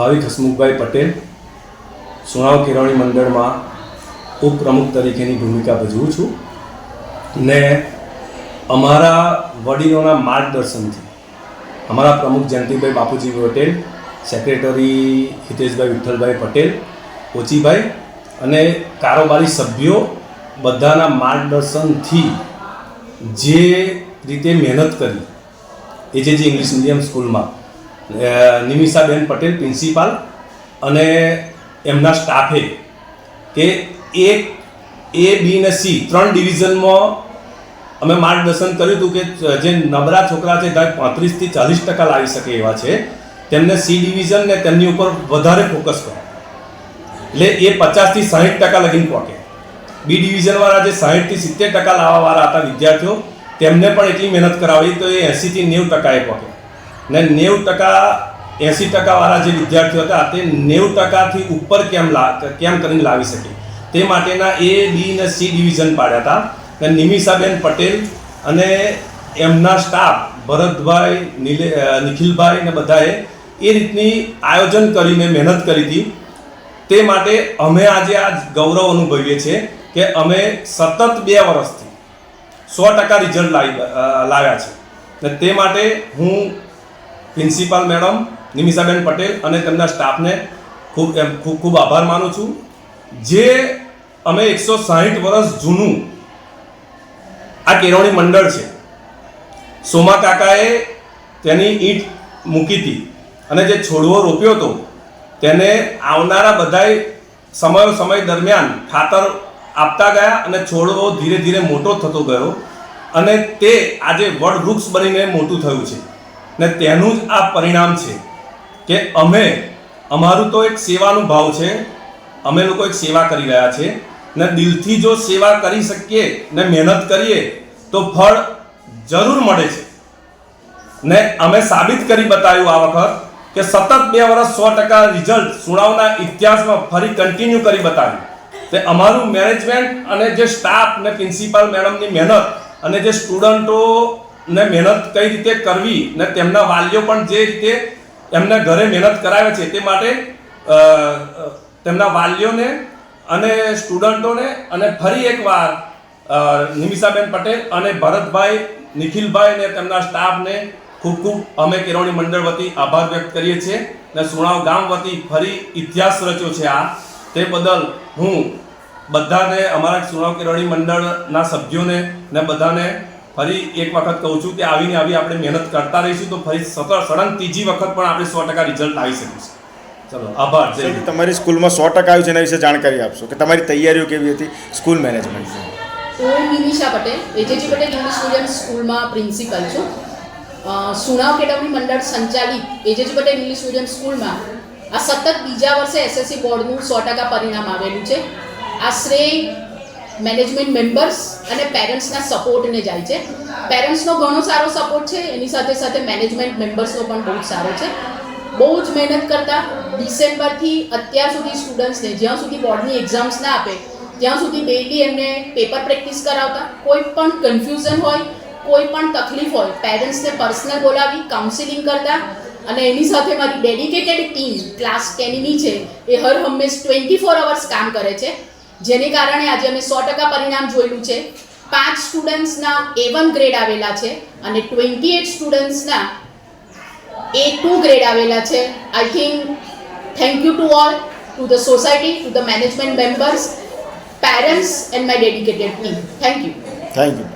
ભાવિક હસમુખભાઈ પટેલ સુણાવ કેળવણી મંડળમાં ઉપપ્રમુખ તરીકેની ભૂમિકા ભજવું છું ને અમારા વડીલોના માર્ગદર્શનથી અમારા પ્રમુખ જયંતિભાઈ બાપુજી પટેલ, સેક્રેટરી હિતેશભાઈ વિઠ્ઠલભાઈ પટેલ ઓચીભાઈ અને કારોબારી સભ્યો બધાના માર્ગદર્શનથી જે રીતે મહેનત કરી એ જે ઇંગ્લિશ મીડિયમ સ્કૂલમાં નિમિષાબેન પટેલ પ્રિન્સિપાલ અને એમના સ્ટાફે કે એક A, B ને C 3 ડિવિઝનમાં અમે માર્ગદર્શન કર્યું હતું કે જે નબળા છોકરા છે 35થી 40% લાવી શકે એવા છે તેમને C ડિવિઝન ને તેમની ઉપર વધારે ફોકસ કરો એટલે એ 50થી 60% લગીને પહોંચે. B ડિવિઝનવાળા જે 60થી 70% લાવવાવાળા હતા વિદ્યાર્થીઓ તેમને પણ એટલી મહેનત કરાવી તો એ 80થી 90% પહોંચે ને 80% વાળા જે વિદ્યાર્થીઓ હતા તે 90%થી ઉપર કેમ કરીને લાવી શકે તે માટેના A, B અને C ડિવિઝન પાડ્યા હતા. અને નિમિષાબેન પટેલ અને એમના સ્ટાફ ભરતભાઈ, નિખિલભાઈ ને બધાએ એ રીતની આયોજન કરીને મહેનત કરી હતી. તે માટે અમે આજે આ ગૌરવ અનુભવીએ છીએ કે અમે સતત 2 વર્ષથી 100% રિઝલ્ટ લાવ્યા છે ને તે માટે હું પ્રિન્સિપાલ મેડમ નિમિષાબેન પટેલ અને તેમના સ્ટાફને ખૂબ આભાર માનું છું. જે અમે 160 વર્ષ જૂનું આ કેળવણી મંડળ છે, સોમા કાકાએ તેની ઈંટ મૂકી હતી અને જે છોડવો રોપ્યો હતો તેને આવનારા બધાય સમય દરમિયાન ખાતર આપતા ગયા અને છોડવો ધીરે ધીરે મોટો થતો ગયો અને તે આજે વડવૃક્ષ બનીને મોટું થયું છે ને તેનું જ આ પરિણામ છે કે અમારું તો એક સેવાનું ભાવ છે. અમે લોકો એક સેવા કરી રહ્યા છે ને દિલથી જો સેવા કરી શકીએ ને મહેનત કરીએ તો ફળ જરૂર મળે છે ને અમે સાબિત કરી બતાવ્યું આ વખત કે સતત 2 વર્ષ 100% રિઝલ્ટ સુણાવના ઇતિહાસમાં ફરી કન્ટિન્યુ કરી બતાવ્યું. તે અમારું મેનેજમેન્ટ અને જે સ્ટાફ ને પ્રિન્સિપાલ મેડમની મહેનત અને જે સ્ટુડન્ટોને મહેનત કઈ રીતે કરવી ને તેમના વાલીઓ પણ જે રીતે એમને ઘરે મહેનત કરાવે છે તે માટે તેમના વાલીઓને અને સ્ટુડન્ટોને અને ફરી એકવાર નિમિષાબેન પટેલ અને ભરતભાઈ, નિખિલભાઈ અને તેમના સ્ટાફને ખૂબ અમે કેળવણી મંડળ વતી આભાર વ્યક્ત કરીએ છીએ અને સુણાવ ગામ વતી ફરી ઇતિહાસ રચ્યો છે તે બદલ હું બધાને અમારા સુણાવ કેળવણી મંડળના સભ્યોને ને બધાને ફરી એક વખત કહું છું કે આવી આપણે મહેનત કરતા રહીશું તો ફરી સળંગ ત્રીજી વખત પણ આપણે 100% રિઝલ્ટ આવી શકીશું. ચલો આભાર. તમારી સ્કૂલમાં 100% આવ્યું છે એના વિશે જાણકારી આપશો કે તમારી તૈયારીઓ કેવી હતી સ્કૂલ મેનેજમેન્ટ? હું નિમિષા પટેલ એજેજી પટેલ ઇંગ્લિશ મીડિયમ સ્કૂલમાં પ્રિન્સિપલ છું. સુણાવ કેળવણી મંડળ સંચાલિત એજેજી પટેલ ઇંગ્લિશ મીડિયમ સ્કૂલમાં આ સતત બીજા વર્ષે SSC બોર્ડનું 100% પરિણામ આવેલું છે. આ શ્રેય મેનેજમેન્ટ મેમ્બર્સ અને પેરેન્ટ્સના સપોર્ટને જાય છે. પેરેન્ટ્સનો ઘણો સારો સપોર્ટ છે, એની સાથે સાથે મેનેજમેન્ટ મેમ્બર્સનો પણ બહુ જ સારો છે. બહુ જ મહેનત કરતા ડિસેમ્બરથી અત્યાર સુધી સ્ટુડન્ટ્સને જ્યાં સુધી બોર્ડની એક્ઝામ્સ ના આપે ત્યાં સુધી ડેઇલી એમને પેપર પ્રેક્ટિસ કરાવતા. કોઈ પણ કન્ફ્યુઝન હોય, કોઈ પણ તકલીફ હોય, પેરેન્ટ્સને પર્સનલ બોલાવી કાઉન્સિલિંગ કરતા અને એની સાથે મારી ડેડિકેટેડ ટીમ ક્લાસ 10ની છે એ હર હંમેશ 24 અવર્સ કામ કરે છે, જેને કારણે આજે અમે 100% પરિણામ જોયેલું છે. 5 સ્ટુડન્ટ્સના A1 ગ્રેડ આવેલા છે અને 28 સ્ટુડન્ટ્સના A2 ગ્રેડ આવેલા છે. I think thank you to all, to the society, to the management members, parents and my dedicated team. Thank you. Thank you.